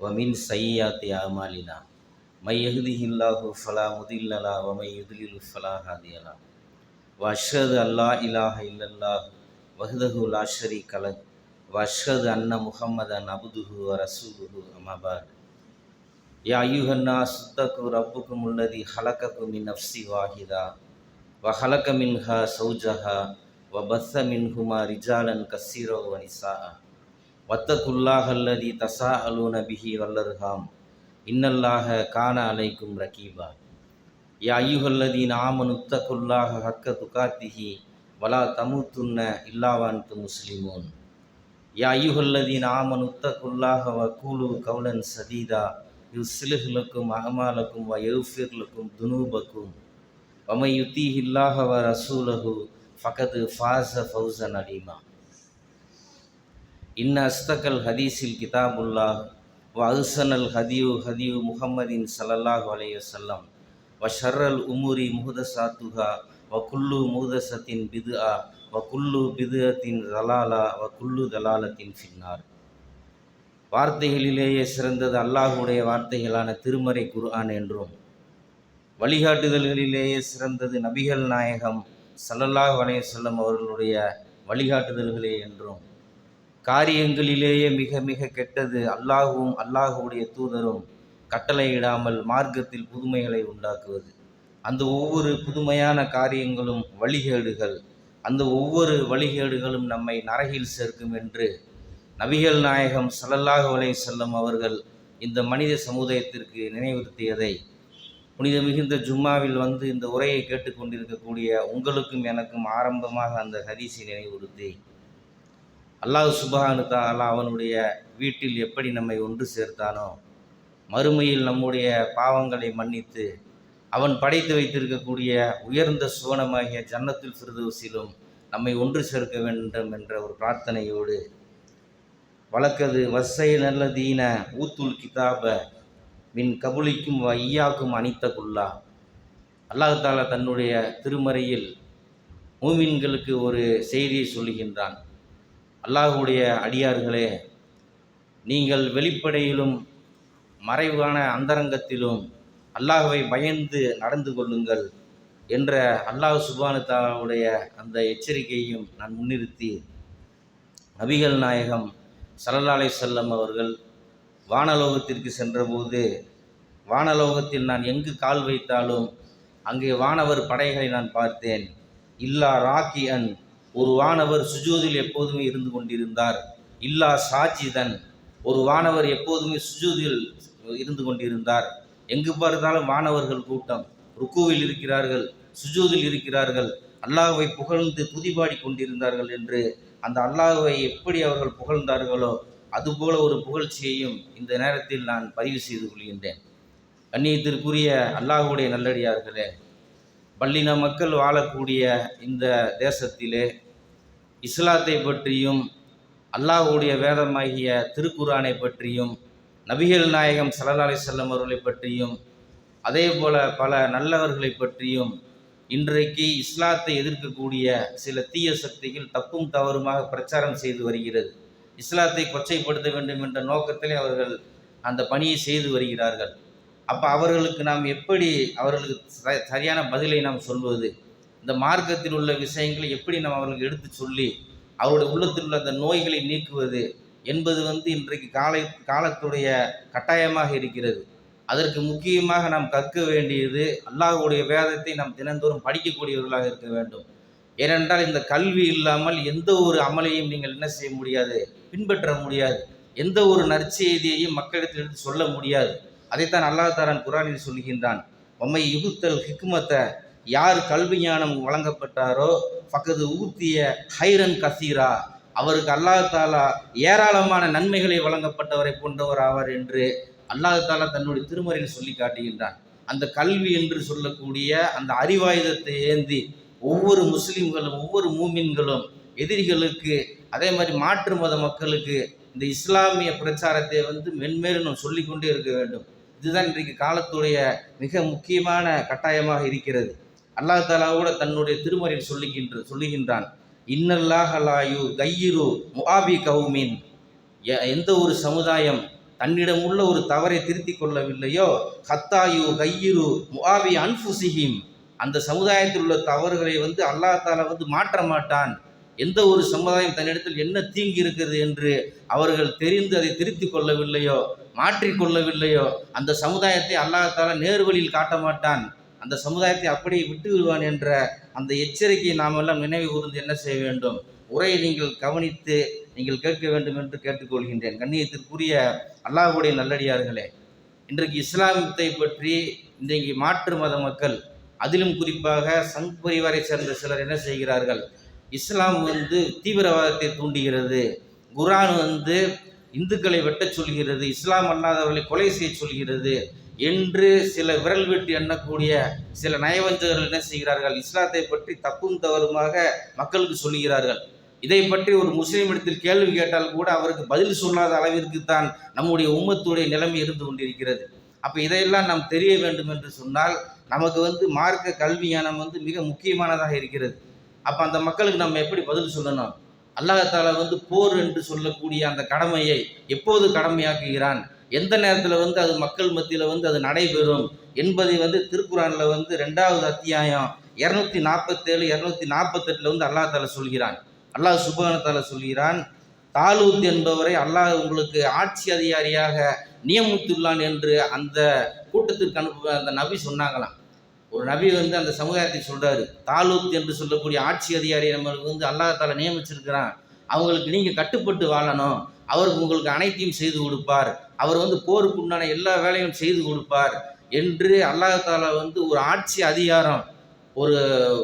ومن سيئات أعمالنا من يهده الله فلا مضل له ومن يضلل فلا هادي له وأشهد أن لا إله إلا الله وحده لا شريك له وأشهد أن محمدا عبده ورسوله أما بعد يا أيها الناس اتقوا ربكم الذي خلقكم من نفس واحدة وخلق منها زوجها وبث منهما رجالا كثيرا ونساء واتقوا الله الذي تساءلون به والأرحام إن الله كان عليكم رقيبا يا أيها الذين آمنوا اتقوا الله حق تقاته ولا تموتن إلا وأنتم مسلمون يا أيها الذين آمنوا اتقوا الله وقولوا قولا سديدا يصلح لكم أعمالكم ويغفر لكم ذنوبكم ومن يطيع الله ورسوله فقد فاز فوزا عظيما إن أصدق الحديث كتاب الله وأحسن الهدي هدي محمد صلى الله عليه وسلم وشر الأمور محدثاتها وكل محدثة بدعة وكل بدعة ضلالة وكل ضلالة في النار. வார்த்தைகளிலேயே சிறந்தது அல்லாஹுடைய வார்த்தைகளான திருமறை குர்ஆன் என்றும், வழிகாட்டுதல்களிலேயே சிறந்தது நபிகள் நாயகம் ஸல்லல்லாஹு அலைஹி வஸல்லம் அவர்களுடைய வழிகாட்டுதல்களே என்றும், காரியங்களிலேயே மிக மிக கெட்டது அல்லாஹுவும் அல்லாஹுடைய தூதரும் கட்டளையிடாமல் மார்க்கத்தில் புதுமைகளை உண்டாக்குவது. அந்த ஒவ்வொரு புதுமையான காரியங்களும் வழிகேடுகள். அந்த ஒவ்வொரு வழிகேடுகளும் நம்மை நரகில் சேர்க்கும் என்று நபிகள் நாயகம் ஸல்லல்லாஹு அலைஹி வஸல்லம் அவர்கள் இந்த மனித சமுதாயத்திற்கு நினைவுறுத்தியதை புனித மிகுந்த ஜும்மாவில் வந்து இந்த உரையை கேட்டுக்கொண்டிருக்கக்கூடிய உங்களுக்கும் எனக்கும் ஆரம்பமாக அந்த ஹதீஸை நினைவுறுத்தி, அல்லாஹ் சுப்ஹானஹு தஆலா அவனுடைய வீட்டில் எப்படி நம்மை ஒன்று சேர்த்தானோ, மறுமையில் நம்முடைய பாவங்களை மன்னித்து அவன் படைத்து வைத்திருக்கக்கூடிய உயர்ந்த சுவனமாகிய ஜன்னத்துல் ஃபிர்தௌஸிலும் நம்மை ஒன்று சேர்க்க வேண்டும் என்ற ஒரு பிரார்த்தனையோடு, வழக்கது வஸ்ஸை நல்லதீன ஊத்துல் கிதாப மின் கபுலிக்கும் வையாக்கும் அனித்தகுல்லா. அல்லாஹ் தஆலா தன்னுடைய திருமறையில் மூமின்களுக்கு ஒரு செய்தியை சொல்லுகின்றான். அல்லாஹுடைய அடியார்களே, நீங்கள் வெளிப்படையிலும் மறைவான அந்தரங்கத்திலும் அல்லாஹ்வை பயந்து நடந்து கொள்ளுங்கள் என்ற அல்லாஹ் சுப்ஹானஹு தஆலாவுடைய அந்த எச்சரிக்கையையும் நான் முன்னிறுத்தி, நபிகள் நாயகம் ஸல்லல்லாஹு அலைஹி வஸல்லம் அவர்கள் வானலோகத்திற்கு சென்றபோது, வானலோகத்தில் நான் எங்கு கால் வைத்தாலும் அங்கே வானவர் படைகளை நான் பார்த்தேன். இல்லா ராக்கியன், ஒரு வானவர் சுஜூதில் எப்போதுமே இருந்து கொண்டிருந்தார். இல்லா சாஜிதன், ஒரு வானவர் எப்போதுமே சுஜூதில் இருந்து கொண்டிருந்தார். எங்கு பார்த்தாலும் வானவர்கள் கூட்டம் ருக்குவில் இருக்கிறார்கள், சுஜூதில் இருக்கிறார்கள், அல்லாஹ்வை புகழ்ந்து துதிபாடி கொண்டிருந்தார்கள் என்று அந்த அல்லாஹ்வை எப்படி அவர்கள் புகழ்ந்தார்களோ அதுபோல ஒரு புகழ்ச்சியையும் இந்த நேரத்தில் நான் பதிவு செய்து கொள்கின்றேன். கண்ணியத்திற்குரிய அல்லாஹுடைய நல்லடியார்களே, பல்லின மக்கள் வாழக்கூடிய இந்த தேசத்திலே இஸ்லாத்தை பற்றியும் அல்லாஹுடைய வேதமாகிய திருக்குர்ஆனை பற்றியும் நபிகள் நாயகம் ஸல்லல்லாஹு அலைஹி வஸல்லம் அவர்களை பற்றியும் அதே போல பல நல்லவர்களை பற்றியும் இன்றைக்கு இஸ்லாத்தை எதிர்க்கக்கூடிய சில தீய சக்திகள் தப்பும் தவறுமாக பிரச்சாரம் செய்து வருகிறது. இஸ்லாத்தை கொச்சைப்படுத்த வேண்டும் என்ற நோக்கத்திலே அவர்கள் அந்த பணியை செய்து வருகிறார்கள். அப்போ அவர்களுக்கு நாம் எப்படி அவர்களுக்கு சரியான பதிலை நாம் சொல்வது, இந்த மார்க்கத்தில் உள்ள விஷயங்களை எப்படி நாம் அவர்களுக்கு எடுத்து சொல்லி அவருடைய உள்ளத்தில் உள்ள அந்த நோய்களை நீக்குவது என்பது இன்றைக்கு காலத்துடைய கட்டாயமாக இருக்கிறது. அதற்கு முக்கியமாக நாம் கற்க வேண்டியது அல்லாஹ்வுடைய வேதத்தை நாம் தினந்தோறும் படிக்கக்கூடியவர்களாக இருக்க வேண்டும். ஏனென்றால் இந்த கல்வி இல்லாமல் எந்த ஒரு அமலையும் நீங்கள் என்ன செய்ய முடியாது, பின்பற்ற முடியாது. எந்த ஒரு நற்செய்தியையும் மக்களிடத்தில் எடுத்து சொல்ல முடியாது. அதைத்தான் அல்லாஹ் தஆலா குர்ஆனில் சொல்கின்றான். ஒம்மை யுகுத்தல் ஹிக்மத்த, யார் கல்வி ஞானம் வழங்கப்பட்டாரோ ஃபக்கது ஊத்திய ஹைரன் கசீரா, அவருக்கு அல்லாஹ் தஆலா ஏராளமான நன்மைகளை வழங்கப்பட்டவரை போன்றவர் ஆவார் என்று அல்லாஹ் தஆலா தன்னுடைய திருமறையில் சொல்லி காட்டுகின்றான். அந்த கல்வி என்று சொல்லக்கூடிய அந்த அறிவாயுதத்தை ஏந்தி ஒவ்வொரு முஸ்லிம்களும் ஒவ்வொரு மூமின்களும் எதிரிகளுக்கு அதே மாதிரி மாற்று மத மக்களுக்கு இந்த இஸ்லாமிய பிரச்சாரத்தை மென்மேலும் நாம் சொல்லிக்கொண்டே இருக்க வேண்டும். இதுதான் இன்றைக்கு காலத்துடைய மிக முக்கியமான கட்டாயமாக இருக்கிறது. அல்லாஹ் தஆலா கூட தன்னுடைய திருமறையில் சொல்லுகின்றான், இன்னல்லாஹ லா யுகையிரு முஆபி கௌமின், எந்த ஒரு சமுதாயம் தன்னிடம் உள்ள ஒரு தவறை திருத்திக் கொள்ளவில்லையோ ஹத்தாயு கையிரு முஆவி அன்ஃபுசிஹிம், அந்த சமுதாயத்தில் உள்ள தவறுகளை அல்லாஹ் தஆலா மாற்ற மாட்டான். எந்த ஒரு சமுதாயம் தன்னிடத்தில் என்ன தீங்கு இருக்கிறது என்று அவர்கள் தெரிந்து அதை திருத்திக் கொள்ளவில்லையோ, மாற்றிக்கொள்ளவில்லையோ, அந்த சமுதாயத்தை அல்லாஹ் தஆலா நேர்வழியில் காட்ட மாட்டான், அந்த சமுதாயத்தை அப்படியே விட்டு விடுவான் என்ற அந்த எச்சரிக்கையை நாம் எல்லாம் நினைவு கூர்ந்து என்ன செய்ய வேண்டும், உரையை நீங்கள் கவனித்து நீங்கள் கேட்க வேண்டும் என்று கேட்டுக்கொள்கின்றேன். கண்ணியத்திற்குரிய அல்லாஹ்வுடைய நல்லடியார்களே, இன்றைக்கு இஸ்லாமத்தை பற்றி இன்றைக்கு மாற்று மத மக்கள், அதிலும் குறிப்பாக சங் பரிவாரை சேர்ந்த சிலர் என்ன செய்கிறார்கள், இஸ்லாம் தீவிரவாதத்தை தூண்டுகிறது, குர்ஆன் இந்துக்களை வெட்டச் சொல்கிறது, இஸ்லாம் அல்லாதவர்களை கொலை செய்ய சொல்கிறது என்று சில விரல் விட்டு எண்ணக்கூடிய சில நயவஞ்சகர்கள் என்ன செய்கிறார்கள், இஸ்லாத்தை பற்றி தப்பும் தவறுமாக மக்களுக்கு சொல்லுகிறார்கள். இதை பற்றி ஒரு முஸ்லீம் இடத்தில் கேள்வி கேட்டால் கூட அவருக்கு பதில் சொல்லாத அளவிற்கு தான் நம்முடைய உம்மத்துடைய நிலைமை இருந்து கொண்டிருக்கிறது. அப்போ இதையெல்லாம் நாம் தெரிய வேண்டும் என்று சொன்னால் நமக்கு மார்க்க கல்வியானம் மிக முக்கியமானதாக இருக்கிறது. அப்போ அந்த மக்களுக்கு நம்ம எப்படி பதில் சொல்லணும்? அல்லாஹ் தஆலா போர் என்று சொல்லக்கூடிய அந்த கடமையை எப்போது கடமையாக்குகிறான், எந்த நேரத்தில் அது மக்கள் மத்தியில் அது நடைபெறும் என்பதை திருக்குறானில் 2வது அத்தியாயம் 247 248 அல்லாஹ் தஆலா சொல்கிறான். அல்லாஹ் சுப்ஹானஹு வ தஆலா சொல்கிறான், தாலூத் என்பவரை அல்லாஹ் உங்களுக்கு ஆட்சி அதிகாரியாக நியமித்துள்ளான் என்று அந்த கூட்டத்திற்கு அந்த நபி சொன்னாங்களாம். ஒரு நபி அந்த சமுதாயத்தை சொல்றாரு, தாலூத் என்று சொல்லக்கூடிய ஆட்சி அதிகாரியை நம்மளுக்கு அல்லாஹ் தஆலா நியமிச்சிருக்கிறான், அவங்களுக்கு நீங்கள் கட்டுப்பட்டு வாழணும், அவர் உங்களுக்கு அனைத்தையும் செய்து கொடுப்பார், அவர் போருக்கு உண்டான எல்லா வேலையும் செய்து கொடுப்பார் என்று அல்லாஹ் தஆலா ஒரு ஆட்சி அதிகாரம், ஒரு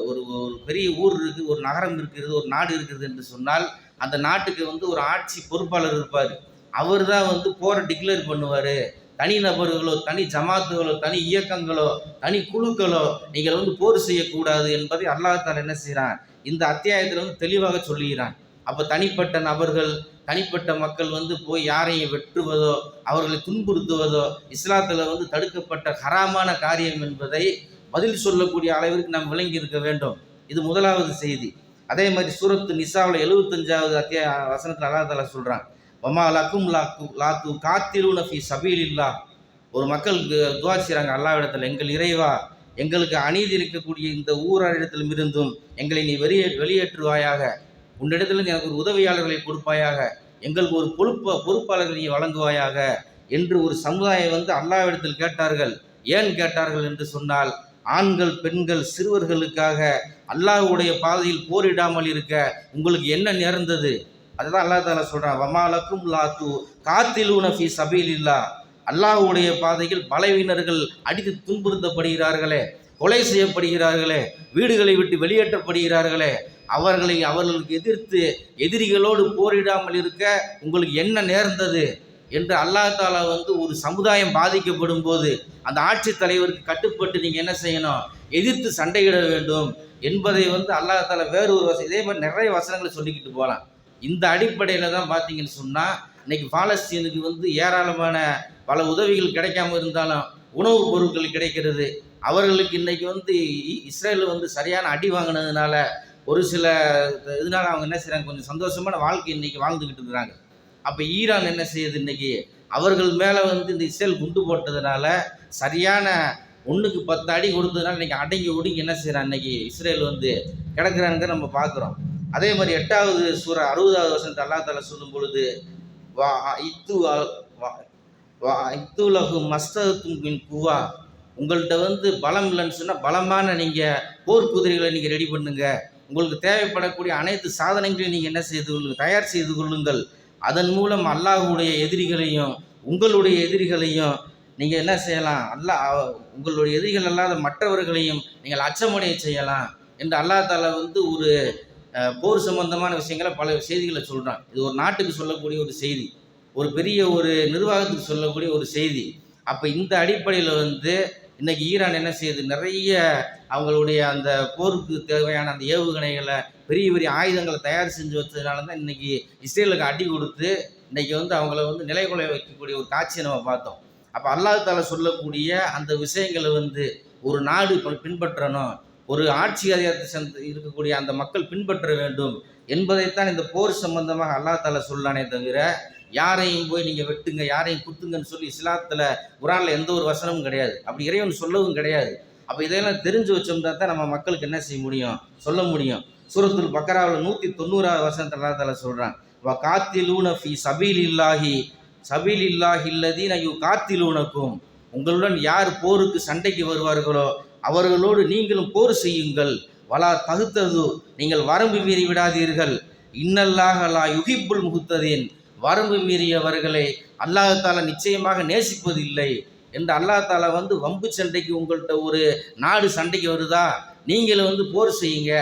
ஒரு ஒரு பெரிய ஊர் இருக்குது, ஒரு நகரம் இருக்கிறது, ஒரு நாடு இருக்கிறது என்று சொன்னால் அந்த நாட்டுக்கு ஒரு ஆட்சி பொறுப்பாளர் இருப்பார். அவர் தான் போரை டிக்ளேர் பண்ணுவார். தனி நபர்களோ, தனி ஜமாத்துகளோ, தனி இயக்கங்களோ, தனி குழுக்களோ நீங்கள் போர் செய்யக்கூடாது என்பதை அல்லாஹ் தஆலா என்ன செய்கிறான், இந்த அத்தியாயத்தில் தெளிவாக சொல்லுகிறான். அப்போ தனிப்பட்ட நபர்கள், தனிப்பட்ட மக்கள் போய் யாரையும் வெட்டுவதோ, அவர்களை துன்புறுத்துவதோ இஸ்லாத்தில் தடுக்கப்பட்ட ஹராமான காரியம் என்பதை பதில் சொல்லக்கூடிய அளவிற்கு நாம் விளங்கி இருக்க வேண்டும். இது முதலாவது செய்தி. அதே மாதிரி சூரத்து நிசாவில் 75வது வசனத்தில் அல்லாஹ் தஆலா சொல்கிறான், வமா லக்கும் லாத்து காத்திலூன ஃபீ சபீலில்லாஹ். ஒரு மக்கள் துஆ செய்கிறாங்க அல்லாஹ்விடத்தில், எங்கள் இறைவா, எங்களுக்கு அநீதி இருக்கக்கூடிய இந்த ஊரிடத்திலும் இருந்தும் எங்களை நீ வெளியேற்றுவாயாக, உன்னிடத்திலிருந்து எனக்கு ஒரு உதவியாளர்களை கொடுப்பாயாக, எங்களுக்கு ஒரு பொறுப்பாளர்களை நீ வழங்குவாயாக என்று ஒரு சமுதாயம் அல்லாஹ்விடத்தில் கேட்டார்கள். ஏன் கேட்டார்கள் என்று சொன்னால், ஆண்கள், பெண்கள், சிறுவர்களுக்காக அல்லாஹ்வுடைய பாதையில் போரிடாமல் இருக்க உங்களுக்கு என்ன நேர்ந்தது? அதுதான் அல்லாஹ் தஆலா சொல்றான், வமா லக்கும் லாத்து காத்திலூன ஃபீ சபீலில்லாஹ். அல்லாஹ்வுடைய பாதையில் பலவீனர்கள் அடித்து துன்புறுத்தப்படுகிறார்களே, கொலை செய்யப்படுகிறார்களே, வீடுகளை விட்டு வெளியேற்றப்படுகிறார்களே, அவர்களுக்கு எதிர்த்து எதிரிகளோடு போரிடாமல் இருக்க உங்களுக்கு என்ன நேர்ந்தது என்று அல்லாஹ் தஆலா ஒரு சமுதாயம் பாதிக்கப்படும் போது அந்த ஆட்சி தலைவருக்கு கட்டுப்பட்டு நீங்கள் என்ன செய்யணும், எதிர்த்து சண்டையிட வேண்டும் என்பதை அல்லாஹ் தஆலா வேறு ஒரு இதே மாதிரி நிறைய வசனங்களை சொல்லிக்கிட்டு போகலாம். இந்த அடிப்படையில் தான் பார்த்தீங்கன்னு சொன்னால் இன்னைக்கு பாலஸ்தீனுக்கு ஏராளமான பல உதவிகள் கிடைக்காம இருந்தாலும் உணவுப் பொருட்கள் கிடைக்கிறது. அவர்களுக்கு இன்னைக்கு இஸ்ரேல் சரியான அடி வாங்கினதுனால ஒரு சில இதனால அவங்க என்ன செய்கிறாங்க, கொஞ்சம் சந்தோஷமான வாழ்க்கை இன்னைக்கு வாழ்ந்துக்கிட்டு இருக்கிறாங்க. அப்போ ஈரான் என்ன செய்யுது, இன்னைக்கு அவர்கள் மேலே இந்த இஸ்ரேல் குண்டு போட்டதுனால சரியான 1க்கு 10 அடி கொடுத்ததுனால இன்னைக்கு அடங்கி ஒடுங்கி என்ன செய்கிறான், இன்னைக்கு இஸ்ரேல் கிடக்கிறாங்க நம்ம பார்க்குறோம். அதே மாதிரி 8வது சூரா 60வது வசனத்தை அல்லாஹ் தஆலா சொல்லும் பொழுது, இத்துலகு மஸ்தத்தும் மின் குவா, உங்கள்கிட்ட பலம் இல்லைன்னு சொன்னால் பலமான நீங்கள் போர் குதிரைகளை நீங்கள் ரெடி பண்ணுங்க, உங்களுக்கு தேவைப்படக்கூடிய அனைத்து சாதனங்களையும் நீங்கள் என்ன செய்து கொள்ளுங்கள், தயார் செய்து கொள்ளுங்கள், அதன் மூலம் அல்லாஹ்வுடைய எதிரிகளையும் உங்களுடைய எதிரிகளையும் நீங்கள் என்ன செய்யலாம், உங்களுடைய எதிரிகள் அல்லாத மற்றவர்களையும் நீங்கள் அச்சமடைய செய்யலாம் என்று அல்லாஹ் தஆலா ஒரு போர் சம்பந்தமான விஷயங்களை பல செய்திகளை சொல்கிறான். இது ஒரு நாட்டுக்கு சொல்லக்கூடிய ஒரு செய்தி, ஒரு பெரிய ஒரு நிர்வாகத்துக்கு சொல்லக்கூடிய ஒரு செய்தி. அப்போ இந்த அடிப்படையில் இன்றைக்கி ஈரான் என்ன செய்யுது, நிறைய அவங்களுடைய அந்த போருக்கு தேவையான அந்த ஏவுகணைகளை, பெரிய பெரிய ஆயுதங்களை தயார் செஞ்சு வச்சதுனால தான் இன்றைக்கி இஸ்ரேலுக்கு அடி கொடுத்து இன்றைக்கி அவங்கள நிலைகுலை வைக்கக்கூடிய ஒரு காட்சியை நம்ம பார்த்தோம். அப்போ அல்லாஹ் தஆலா சொல்லக்கூடிய அந்த விஷயங்களை ஒரு நாடு பின்பற்றணும், ஒரு ஆட்சி அதிகாரத்தை இருக்கக்கூடிய அந்த மக்கள் பின்பற்ற வேண்டும் என்பதைத்தான் இந்த போர் சம்பந்தமாக அல்லாஹ் தஆலா சொல்லானே தவிர யாரையும் போய் நீங்கள் வெட்டுங்க, யாரையும் குத்துங்கன்னு சொல்லி இஸ்லாத்தில் குரானில் எந்த ஒரு வசனமும் கிடையாது. அப்படி இறைவன் சொல்லவும் கிடையாது. அப்போ இதையெல்லாம் தெரிஞ்சு வச்சோம்னா தான் நம்ம மக்களுக்கு என்ன செய்ய முடியும், சொல்ல முடியும். சூரத்துல் பக்கராவில் 190வது வசனத்தில் அல்லாஹ் தஆலா சொல்கிறான், வ காத்திலூன ஃபி சபீலில்லாஹி இல்லதீன யுகாத்திலூனக்கும், உங்களுடன் யார் போருக்கு சண்டைக்கு வருவார்களோ அவர்களோடு நீங்களும் போர் செய்யுங்கள். வலா தகுத்தது, நீங்கள் வரம்பு மீறி விடாதீர்கள். இன்னல்லாஹ லா யுஹிப்புல் முஹ்ததீன், வரம்பு மீறியவர்களை அல்லாஹ் தஆலா நிச்சயமாக நேசிப்பது இல்லை என்று அல்லாஹ் தஆலா வம்பு சண்டைக்கு உங்கள்கிட்ட ஒரு நாடு சண்டைக்கு வருதா, நீங்களும் போர் செய்யுங்க.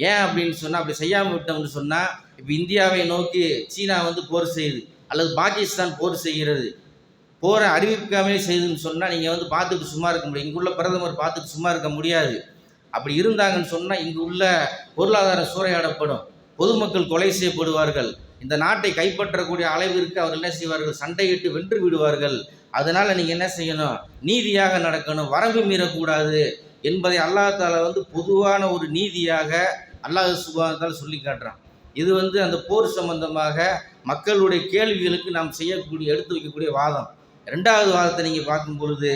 ஏன் அப்படின்னு சொன்னால், அப்படி செய்யாமல் விட்டோம்னு சொன்னால், இப்போ இந்தியாவை நோக்கி சீனா போர் செய்யுது அல்லது பாகிஸ்தான் போர் செய்கிறது, போரை அறிவிக்காமே செய்யுதுன்னு சொன்னால் நீங்கள் பார்த்துட்டு சும்மா இருக்க முடியும். இங்குள்ள பிரதமர் பார்த்துட்டு சும்மா இருக்க முடியாது. அப்படி இருந்தாங்கன்னு சொன்னால் இங்கு உள்ள பொருளாதாரம் சூறையாடப்படும், பொதுமக்கள் கொலை செய்யப்படுவார்கள், இந்த நாட்டை கைப்பற்றக்கூடிய அளவிற்கு அவர்கள் என்ன செய்வார்கள், சண்டையிட்டு வென்று விடுவார்கள். அதனால் நீங்கள் என்ன செய்யணும், நீதியாக நடக்கணும், வரம்பு மீறக்கூடாது என்பதை அல்லாஹ் தஆலா பொதுவான ஒரு நீதியாக அல்லாஹ் சுப்ஹானஹு வ தஆலா சொல்லி காட்டுறான். இது அந்த போர் சம்பந்தமாக மக்களுடைய கேள்விகளுக்கு நாம் செய்யக்கூடிய எடுத்து வைக்கக்கூடிய வாதம். ரெண்டாவது வாதத்தை நீங்கள் பார்க்கும் பொழுது,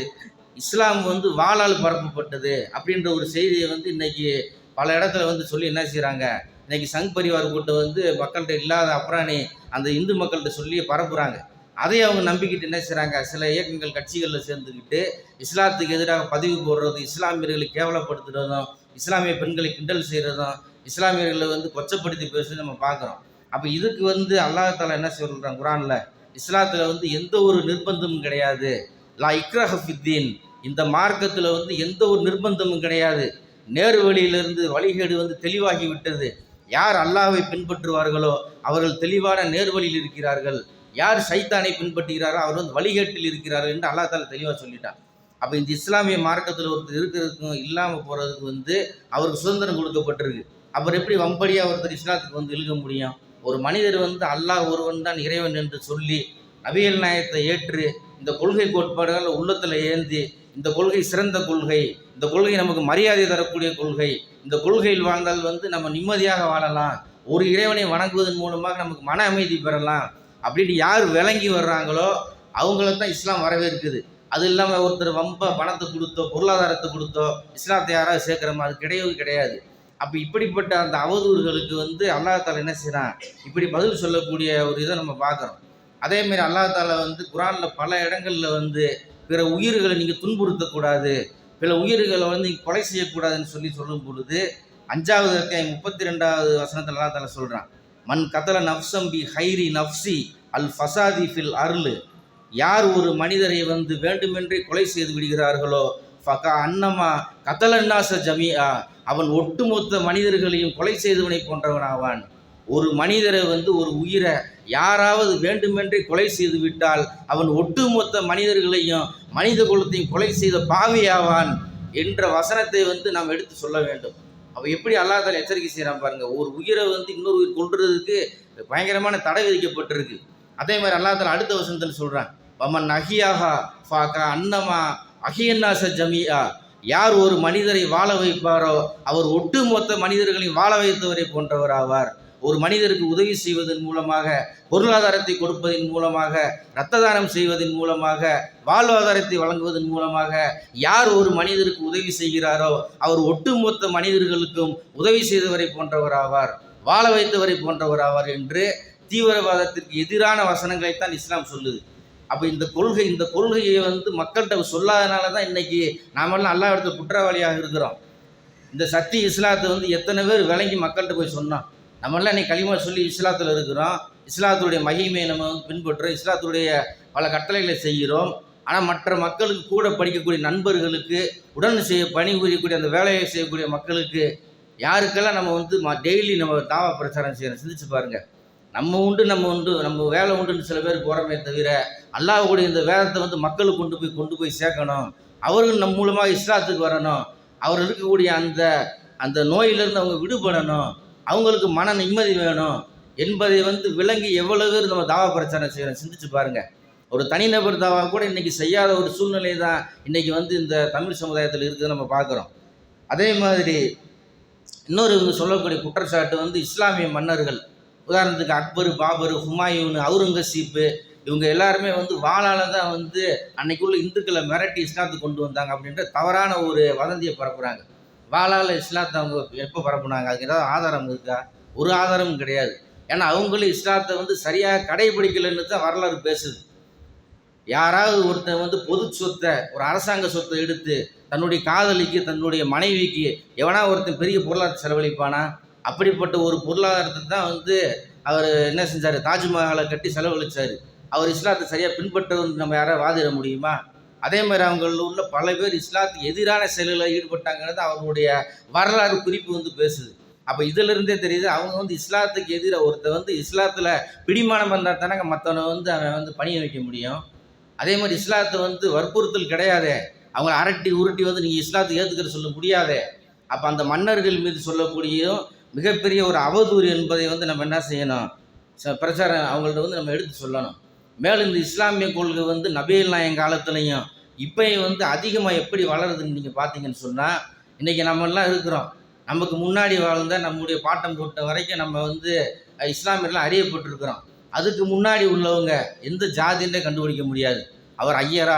இஸ்லாம் வாளால் பரப்பப்பட்டது அப்படின்ற ஒரு செய்தியை இன்னைக்கு பல இடத்துல சொல்லி என்ன செய்கிறாங்க, இன்னைக்கு சங் பரிவார் கூட்டம் மக்கள்கிட்ட இல்லாத அப்புறாணி அந்த இந்து மக்கள்கிட்ட சொல்லி பரப்புகிறாங்க. அதை அவங்க நம்பிக்கிட்டு என்ன செய்கிறாங்க, சில இயக்கங்கள் கட்சிகளில் சேர்ந்துக்கிட்டு இஸ்லாத்துக்கு எதிராக பதிவு போடுறதும், இஸ்லாமியர்களை கேவலப்படுத்துறதும், இஸ்லாமிய பெண்களை கிண்டல் செய்கிறதும், இஸ்லாமியர்களை கொச்சப்படுத்தி பேசுறது நம்ம பார்க்குறோம். அப்போ இதுக்கு அல்லாஹ் தஆலா என்ன சொல்கிறான் குரானில், இஸ்லாத்தில் எந்த ஒரு நிர்பந்தமும் கிடையாது. லா இக்ரஹ ஃபித்தீன், இந்த மார்க்கத்தில் எந்த ஒரு நிர்பந்தமும் கிடையாது. நேரு வழியிலிருந்து வழிகேடு தெளிவாகி விட்டது. யார் அல்லாஹ்வை பின்பற்றுவார்களோ அவர்கள் தெளிவான நேர்வழியில் இருக்கிறார்கள், யார் சைத்தானை பின்பற்றுகிறாரோ அவர் வழிகேட்டில் இருக்கிறார்கள் என்று அல்லாஹ் தஆலா தெளிவாக சொல்லிட்டான். அப்போ இந்த இஸ்லாமிய மார்க்கத்தில் ஒருத்தர் இருக்கிறதுக்கும் இல்லாமல் போகிறதுக்கு அவருக்கு சுதந்திரம் கொடுக்கப்பட்டிருக்கு. அப்புறம் எப்படி வம்படியாக ஒருத்தர் இஸ்லாத்துக்கு இழுக்க முடியும்? ஒரு மனிதர் அல்லாஹ் ஒருவன் தான் இறைவன் என்று சொல்லி நபிகள் நாயகத்தை ஏற்று இந்த கொள்கை கோட்பாடுகள் உள்ளத்தில் ஏந்தி, இந்த கொள்கை சிறந்த கொள்கை, இந்த கொள்கை நமக்கு மரியாதை தரக்கூடிய கொள்கை, இந்த கொள்கையில் வாழ்ந்தால் நம்ம நிம்மதியாக வாழலாம், ஒரு இறைவனை வணங்குவதன் மூலமாக நமக்கு மன அமைதி பெறலாம் அப்படின்னு யார் விளங்கி வர்றாங்களோ அவங்கள தான் இஸ்லாம் வரவேற்குது. அது இல்லாமல் ஒருத்தர் பணத்தை கொடுத்தோ பொருளாதாரத்தை கொடுத்தோ இஸ்லாத்தை யாராவது சேர்க்குறோமா, அது கிடையாது. அப்போ இப்படிப்பட்ட அந்த அவதூறுகளுக்கு அல்லாஹ் தஆலா என்ன செய்கிறான், இப்படி பதில் சொல்லக்கூடிய ஒரு இதை நம்ம பார்க்குறோம். அதேமாரி அல்லாஹ் தஆலா குரானில் பல இடங்களில் பிற உயிர்களை நீங்கள் துன்புறுத்தக்கூடாது, பிற உயிர்களை கொலை செய்யக்கூடாதுன்னு சொல்லும் பொழுது 5வது அத்தியாயம் 32வது வசனத்தில் அல்லாஹ் தஆலா சொல்கிறான், மன் கதல நஃப்ஸம் பி ஹைரி நஃப்ஸி அல் ஃபசாதி ஃபில் அர்லு, யார் ஒரு மனிதரை வேண்டுமென்றே கொலை செய்து விடுகிறார்களோ ஃபகா அன்னமா கதலன்னாச ஜமீஆ, அவன் ஒட்டுமொத்த மனிதர்களையும் கொலை செய்தவனை போன்றவனாவான். ஒரு மனிதரை ஒரு உயிரை யாராவது வேண்டுமென்றே கொலை செய்து விட்டால் அவன் ஒட்டுமொத்த மனிதர்களையும் மனித குலத்தையும் கொலை செய்த பாவியாவான் என்ற வசனத்தை நாம் எடுத்து சொல்ல வேண்டும். அப்போ எப்படி அல்லாஹ் தஆலா எச்சரிக்கை செய்கிறான் பாருங்க. ஒரு உயிரை இன்னொரு உயிர் கொல்றதுக்கு பயங்கரமான தடை விதிக்கப்பட்டிருக்கு. அதே மாதிரி அல்லாஹ் தஆலா அடுத்த வசனத்தில் சொல்கிறான், வமன் அஹியாஹா ஃபாகா அன்னமா அஹியன்னாச ஜமீஆ, யார் ஒரு மனிதரை வாழ வைப்பாரோ அவர் ஒட்டுமொத்த மனிதர்களையும் வாழ வைத்தவரை போன்றவர் ஆவார். ஒரு மனிதருக்கு உதவி செய்வதன் மூலமாக, பொருளாதாரத்தை கொடுப்பதன் மூலமாக, இரத்த தானம் செய்வதன் மூலமாக, வாழ்வாதாரத்தை வழங்குவதன் மூலமாக யார் ஒரு மனிதருக்கு உதவி செய்கிறாரோ அவர் ஒட்டுமொத்த மனிதர்களுக்கும் உதவி செய்தவரை போன்றவர் ஆவார், வாழ வைத்தவரை போன்றவர் ஆவார் என்று தீவிரவாதத்திற்கு எதிரான வசனங்களைத்தான் இஸ்லாம் சொல்லுது. அப்போ இந்த கொள்கையை மக்கள்கிட்ட சொல்லாதனால தான் இன்னைக்கு நாமெல்லாம் அல்லாஹ் இடத்துல குற்றவாளியாக இருக்கிறோம். இந்த சக்தி இஸ்லாத்தை எத்தனை பேர் விளங்கி மக்கள்கிட்ட போய் சொன்னோம். நம்மளாம் இன்னைக்கு களிமா சொல்லி இஸ்லாத்தில் இருக்கிறோம், இஸ்லாத்துடைய மகிமையை நம்ம பின்பற்றுறோம், இஸ்லாத்துடைய பல கட்டளைகளை செய்கிறோம். ஆனால் மற்ற மக்களுக்கு கூட படிக்கக்கூடிய நண்பர்களுக்கு, உடன் பணிபுரியக்கூடிய அந்த வேலையை செய்யக்கூடிய மக்களுக்கு, யாருக்கெல்லாம் நம்ம டெய்லி நம்ம தாவா பிரச்சாரம் செய்யணும், சிந்திச்சு பாருங்கள். நம்ம உண்டு நம்ம வேலை உண்டுன்னு சில பேர் போகிறோமே தவிர அல்லாஹ்வுடைய இந்த வேதத்தை மக்களுக்கு கொண்டு போய் சேர்க்கணும், அவர்கள் நம் மூலமாக இஸ்லாத்துக்கு வரணும், அவர் இருக்கக்கூடிய அந்த நோயிலிருந்து அவங்க விடுபடணும், அவங்களுக்கு மன நிம்மதி வேணும் என்பதை விளங்கி எவ்வளவு பேர் நம்ம தாவா பிரச்சாரம் செய்கிறோம், சிந்திச்சு பாருங்கள். ஒரு தனிநபர் தாவா கூட இன்றைக்கி செய்யாத ஒரு சூழ்நிலை தான் இன்றைக்கி இந்த தமிழ் சமுதாயத்தில் இருக்குது நம்ம பார்க்குறோம். அதே மாதிரி இன்னொரு சொல்லக்கூடிய குற்றச்சாட்டு இஸ்லாமிய மன்னர்கள் உதாரணத்துக்கு அக்பர், பாபர், ஹுமாயூன், அவுரங்கசீப்பு, இவங்க எல்லாருமே வந்து வாளால் தான் வந்து அன்னைக்குள்ள இந்துக்களை மிரட்டி இஸ்லாத்துக்கு கொண்டு வந்தாங்க அப்படின்ற தவறான ஒரு வதந்தியை பரப்புகிறாங்க. வாளால் இஸ்லாத்தை அவங்க எப்போ பரப்புனாங்க? அதுக்கு ஏதாவது ஆதாரம் இருக்கா? ஒரு ஆதாரமும் கிடையாது. ஏன்னா அவங்களும் இஸ்லாத்தை வந்து சரியாக கடைபிடிக்கலைன்னு தான் வரலாறு பேசுது. யாராவது ஒருத்தன் வந்து பொது சொத்தை, ஒரு அரசாங்க சொத்தை எடுத்து தன்னுடைய காதலிக்கு, தன்னுடைய மனைவிக்கு எவனா ஒருத்தன் பெரிய பொருளாதாரத்தை செலவழிப்பானா? அப்படிப்பட்ட ஒரு பொருளாதாரத்தை தான் வந்து அவர் என்ன செஞ்சார்? தாஜ்மஹாலை கட்டி செலவழித்தார். அவர் இஸ்லாத்தை சரியாக பின்பற்றவங்க நம்ம யாராவது வாதிட முடியுமா? அதே மாதிரி அவங்களில் உள்ள பல பேர் இஸ்லாத்துக்கு எதிரான செயலில் ஈடுபட்டாங்கிறது அவர்களுடைய வரலாறு குறிப்பு வந்து பேசுது. அப்போ இதிலிருந்தே தெரியுது அவங்க வந்து இஸ்லாத்துக்கு எதிராக ஒருத்தர் வந்து இஸ்லாத்தில் பிடிமானம் வந்தால் தானே மற்றவனை வந்து அவன் வந்து பணிய வைக்க முடியும். அதே மாதிரி இஸ்லாத்தை வந்து வற்புறுத்தல் கிடையாதே, அவங்கள அரட்டி உருட்டி வந்து நீங்கள் இஸ்லாத்துக்கு ஏற்றுக்கிற சொல்ல முடியாதே. அப்போ அந்த மன்னர்கள் மீது சொல்லக்கூடிய மிகப்பெரிய ஒரு அவதூறு என்பதை வந்து நம்ம என்ன செய்யணும்? பிரச்சாரம் அவங்கள்ட்ட வந்து நம்ம எடுத்து சொல்லணும். மேலும் இந்த இஸ்லாமிய கொள்கை வந்து நபிகள் நாயகம் காலத்துலேயும் இப்போயும் வந்து அதிகமாக எப்படி வளருதுன்னு நீங்கள் பார்த்தீங்கன்னு சொன்னால், இன்றைக்கி நம்மெல்லாம் இருக்கிறோம். நமக்கு முன்னாடி வாழ்ந்த நம்முடைய பாட்டம் போட்ட வரைக்கும் நம்ம வந்து இஸ்லாமியர்லாம் அறியப்பட்டிருக்கிறோம். அதுக்கு முன்னாடி உள்ளவங்க எந்த ஜாதின்னே கண்டுபிடிக்க முடியாது. அவர் ஐயரா,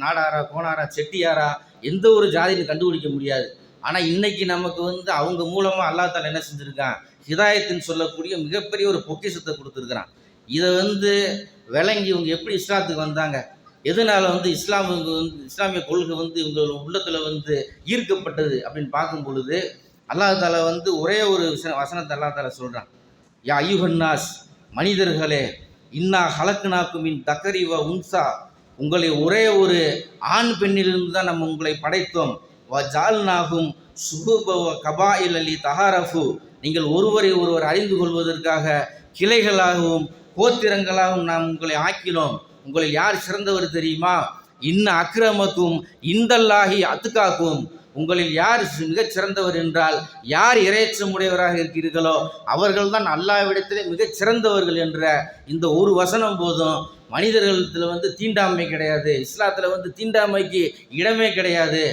நாடாரா, கோனாரா, செட்டியாரா, எந்த ஒரு ஜாதின்னு கண்டுபிடிக்க முடியாது. ஆனால் இன்னைக்கு நமக்கு வந்து அவங்க மூலமாக அல்லாஹ் தஆலா என்ன செஞ்சுருக்கான்? ஹிதாயத்துன்னு சொல்லக்கூடிய மிகப்பெரிய ஒரு பொக்கிஷத்தை கொடுத்துருக்குறான். இதை வந்து விளங்கி இவங்க எப்படி இஸ்லாத்துக்கு வந்தாங்க? எதனால் வந்து இஸ்லாமிய கொள்கை வந்து இவங்க உள்ளத்தில் வந்து ஈர்க்கப்பட்டது அப்படின்னு பார்க்கும் பொழுது அல்லாஹ் தஆலா வந்து ஒரே ஒரு வசனத்தை அல்லாஹ் தஆலா சொல்கிறான். யா அய்யுஹன்னாஸ், மனிதர்களே, இன்னா ஹலக்னாக்கும் மின் தக்கரி வ உன்சா, உங்களை ஒரே ஒரு ஆண் பெண்ணிலிருந்து தான் நம்ம உங்களை படைத்தோம். வ ஜால்நாகும் சுஹூப வ கபாயில் அலி தஹாரஃபு, நீங்கள் ஒருவரை ஒருவர் அறிந்து கொள்வதற்காக கிளைகளாகவும் கோத்திரங்களாகவும் நாம் உங்களை ஆக்கினோம். உங்களில் யார் சிறந்தவர் தெரியுமா? இன்ன அக்ரமக்கும் இந்தல்லாஹி அத்துக்காக்கும், உங்களில் யார் மிகச் சிறந்தவர் என்றால் யார் இறையச்சம் உடையவராக இருக்கிறீர்களோ அவர்கள் தான் அல்லாஹ்விடத்திலே மிகச் சிறந்தவர்கள் என்ற இந்த ஒரு வசனம் போதும் மனிதர்களிடத்தில் வந்து தீண்டாமை கிடையாது. இஸ்லாத்தில் வந்து தீண்டாமைக்கு இடமே கிடையாது.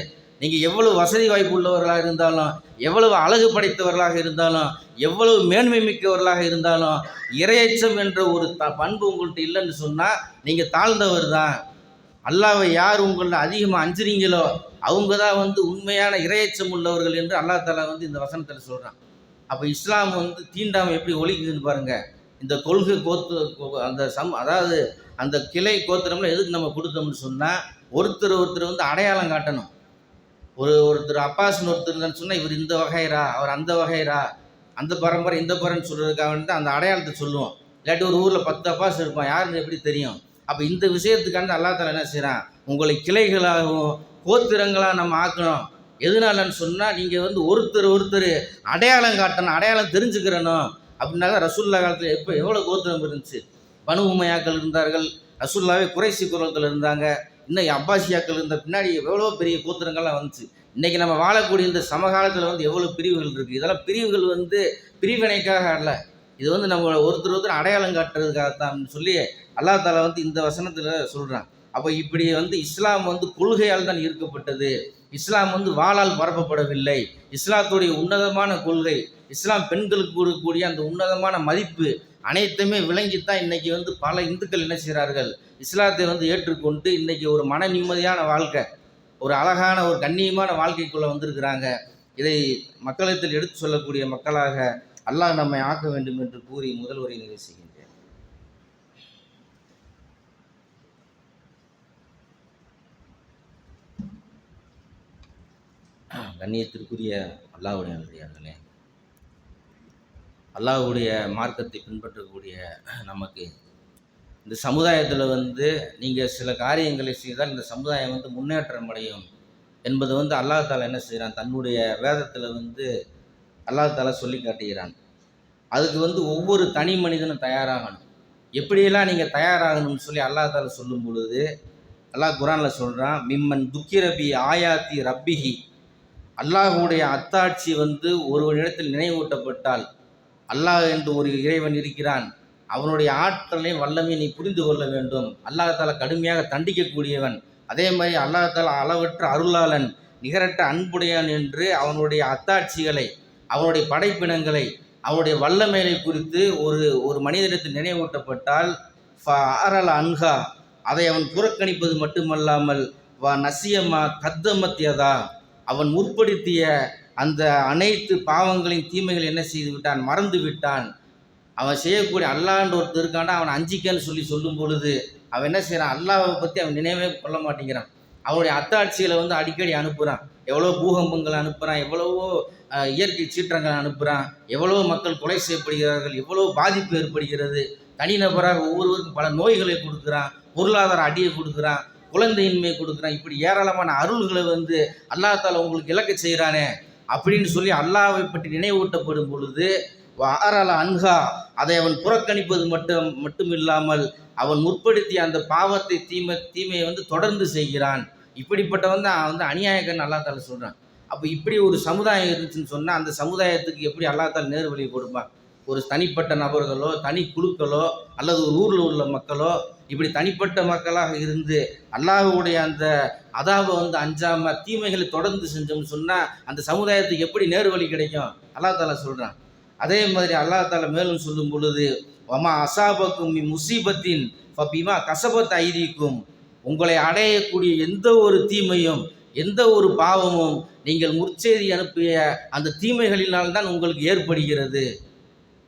நீங்கள் எவ்வளவு வசதி வாய்ப்பு உள்ளவர்களாக இருந்தாலும், எவ்வளவு அழகு படைத்தவர்களாக இருந்தாலும், எவ்வளவு மேன்மை மிக்கவர்களாக இருந்தாலும், இறையச்சம் என்ற ஒரு பண்பு உங்கள்கிட்ட இல்லைன்னு சொன்னால் நீங்கள் தாழ்ந்தவர் தான். அல்லாஹ்வை யார் உங்களை அதிகமாக அஞ்சுறீங்களோ அவங்க தான் வந்து உண்மையான இறையச்சம் உள்ளவர்கள் என்று அல்லாஹ் தஆலா வந்து இந்த வசனத்தில் சொல்கிறான். அப்போ இஸ்லாம் வந்து தீண்டாமை எப்படி ஒழிக்குதுன்னு பாருங்கள். இந்த கொள்கை அந்த அதாவது அந்த கிளை கோத்திரம்ல எதுக்கு நம்ம கொடுத்தோம்னு சொன்னால், ஒருத்தர் வந்து அடையாளம் காட்டணும். ஒருத்தர் அப்பாஸ்ன்னு ஒருத்தர் சொன்னால் இவர் இந்த வகைரா, அவர் அந்த வகைரா, அந்த பரம்பரை இந்த பரம்பரைன்னு சொல்கிறதுக்காக வந்து அந்த அடையாளத்தை சொல்லுவோம். இல்லாட்டி ஒரு ஊரில் 10 அப்பாஸ் இருப்பான், யாருன்னு எப்படி தெரியும்? அப்போ இந்த விஷயத்துக்காண்டி அல்லாஹ் தஆலா என்ன செய்கிறான்? உங்களை கிளைகளாகவும் கோத்திரங்களாக நம்ம ஆக்கணும். எதனாலன்னு சொன்னால் நீங்கள் வந்து ஒருத்தர் அடையாளம் காட்டணும், அடையாளம் தெரிஞ்சுக்கிறணும். அப்படின்னாக்க ரசூலுல்லாஹ் காலத்தில் எவ்வளோ கோத்திரம் இருந்துச்சு? பனு உமையாக்கள் இருந்தார்கள், ரசூலுல்லாஹ்வே குறைசி குலத்தில் இருந்தாங்க, இன்னும் அப்பாசியாக்கள் இருந்த பின்னாடி எவ்வளோ பெரிய கோத்திரங்கள்லாம் வந்துச்சு. இன்றைக்கி நம்ம வாழக்கூடிய இந்த சமகாலத்தில் வந்து எவ்வளோ பிரிவுகள் இருக்குது. இதெல்லாம் பிரிவுகள் வந்து பிரிவினைக்காக அல்ல, இது வந்து நம்ம ஒருத்தர் அடையாளம் காட்டுறதுக்காகத்தான் சொல்லி அல்லாஹ் தஆலா வந்து இந்த வசனத்தில் சொல்கிறான். அப்போ இப்படி வந்து இஸ்லாம் வந்து கொள்கையால் தான் ஈர்க்கப்பட்டது. இஸ்லாம் வந்து வாளால் பரப்பப்படவில்லை. இஸ்லாத்துடைய உன்னதமான கொள்கை, இஸ்லாம் பெண்களுக்கு கொடுக்கக்கூடிய அந்த உன்னதமான மதிப்பு அனைத்துமே விளங்கித்தான் இன்றைக்கி வந்து பல இந்துக்கள் என்ன செய்கிறார்கள்? இஸ்லாத்தை வந்து ஏற்றுக்கொண்டு இன்றைக்கி ஒரு மன நிம்மதியான வாழ்க்கை, ஒரு அழகான ஒரு கண்ணியமான வாழ்க்கைக்குள்ளே வந்திருக்கிறாங்க. இதை மக்களிடத்தில் எடுத்து சொல்லக்கூடிய மக்களாக அல்லாஹ் நம்மை ஆக்க வேண்டும் என்று கூறி முதல் உரை நிறைவு செய்கின்றேன். கண்ணியத்திற்குரிய அல்லாஹ்வுடைய நல்லடியார்களே, அல்லாஹ்வுடைய மார்க்கத்தை பின்பற்றக்கூடிய நமக்கு இந்த சமுதாயத்தில் வந்து நீங்கள் சில காரியங்களை செய்தால் இந்த சமுதாயம் வந்து முன்னேற்றம் அடையும் என்பது வந்து அல்லாஹ் தஆலா என்ன செய்கிறான்? தன்னுடைய வேதத்தில் வந்து அல்லாஹ் தஆலா சொல்லி காட்டுகிறான். அதுக்கு வந்து ஒவ்வொரு தனி மனிதனும் தயாராகணும். எப்படியெல்லாம் நீங்கள் தயாராகணும்னு சொல்லி அல்லாஹ் தஆலா சொல்லும் பொழுது அல்லாஹ் குர்ஆனில் சொல்கிறான், மிம்மன் துக்கிரபி ஆயாத்தி ரப்பிஹி, அல்லாஹுடைய அத்தாட்சி வந்து ஒருவனிடத்தில் நினைவூட்டப்பட்டால், அல்லாஹ் என்று ஒரு இறைவன் இருக்கிறான், அவனுடைய ஆற்றலை வல்லமை நீ புரிந்து கொள்ள வேண்டும். அல்லாஹ் தஆலா கடுமையாக தண்டிக்கக்கூடியவன். அதே மாதிரி அல்லாஹ் தஆலா அளவற்ற அருளாளன், நிகரற்ற அன்புடையான் என்று அவனுடைய அத்தாட்சிகளை, அவனுடைய படைப்பினங்களை அவனுடைய வல்லமையை குறித்து ஒரு மனிதனிடத்தில் நினைவூட்டப்பட்டால் அரல அன்ஹா, அதை அவன் புறக்கணிப்பது மட்டுமல்லாமல் நசியமா கத்தமத்தியதா, அவன் முற்படுத்திய அந்த அனைத்து பாவங்களின் தீமைகள் என்ன செய்து விட்டான், மறந்து விட்டான். அவன் செய்யக்கூடிய அல்லாஹ்ன்ற ஒருத்தர் இருக்காண்டா, அவன் அஞ்சிக்கன்னு சொல்லும் பொழுது அவன் என்ன செய்கிறான், அல்லாஹ்வை பற்றி அவன் நினைவே கொள்ள மாட்டேங்கிறான். அவனுடைய அத்தாட்சிகளை அடிக்கடி அனுப்புகிறான். எவ்வளோ பூகம்பங்கள் அனுப்புகிறான், எவ்வளவோ இயற்கை சீற்றங்கள் அனுப்புகிறான், எவ்வளவோ மக்கள் கொலை செய்யப்படுகிறார்கள், எவ்வளோ பாதிப்பு ஏற்படுகிறது. தனிநபராக ஒவ்வொருவருக்கும் பல நோய்களை கொடுக்குறான், பொருளாதார அடியை கொடுக்குறான், குழந்தையின்மையை கொடுக்குறான். இப்படி ஏராளமான அருள்களை அல்லாஹ் தாலா உங்களுக்கு இலக்க செய்கிறானே அப்படின்னு சொல்லி அல்லாஹ்வை பற்றி நினைவூட்டப்படும் பொழுது அரல அன்ஹா, அதை அவன் புறக்கணிப்பது மட்டுமில்லாமல் அவன் முற்படுத்திய அந்த பாவத்தை தீமையை தொடர்ந்து செய்கிறான். இப்படிப்பட்டவன் தான் அநியாயக்கன் அல்லாஹ் தாலா சொல்கிறான். அப்போ இப்படி ஒரு சமுதாயம் இருந்துச்சுன்னு சொன்னால் அந்த சமுதாயத்துக்கு எப்படி அல்லாஹ் தாலா நேர் வழி கொடுப்பான்? ஒரு தனிப்பட்ட நபர்களோ தனி குழுக்களோ அல்லது ஒரு ஊரில் உள்ள மக்களோ இப்படி தனிப்பட்ட மக்களாக இருந்து அல்லாஹ்வுடைய அந்த அதாவை அஞ்சாம தீமைகளை தொடர்ந்து செஞ்சோம்னு சொன்னால் அந்த சமுதாயத்துக்கு எப்படி நேர் வழி கிடைக்கும்? அல்லாஹ் தாலா சொல்கிறான். அதே மாதிரி அல்லாஹ் தாலா மேலும் சொல்லும் பொழுது வமா அசாபக்கும் முசீபத்தின் ஃபபிமா கசபத் ஐதீக்கும், உங்களை அடையக்கூடிய எந்த ஒரு தீமையும் எந்த ஒரு பாவமும் நீங்கள் முற்செய்தி அனுப்பிய அந்த தீமைகளினால்தான் உங்களுக்கு ஏற்படுகிறது.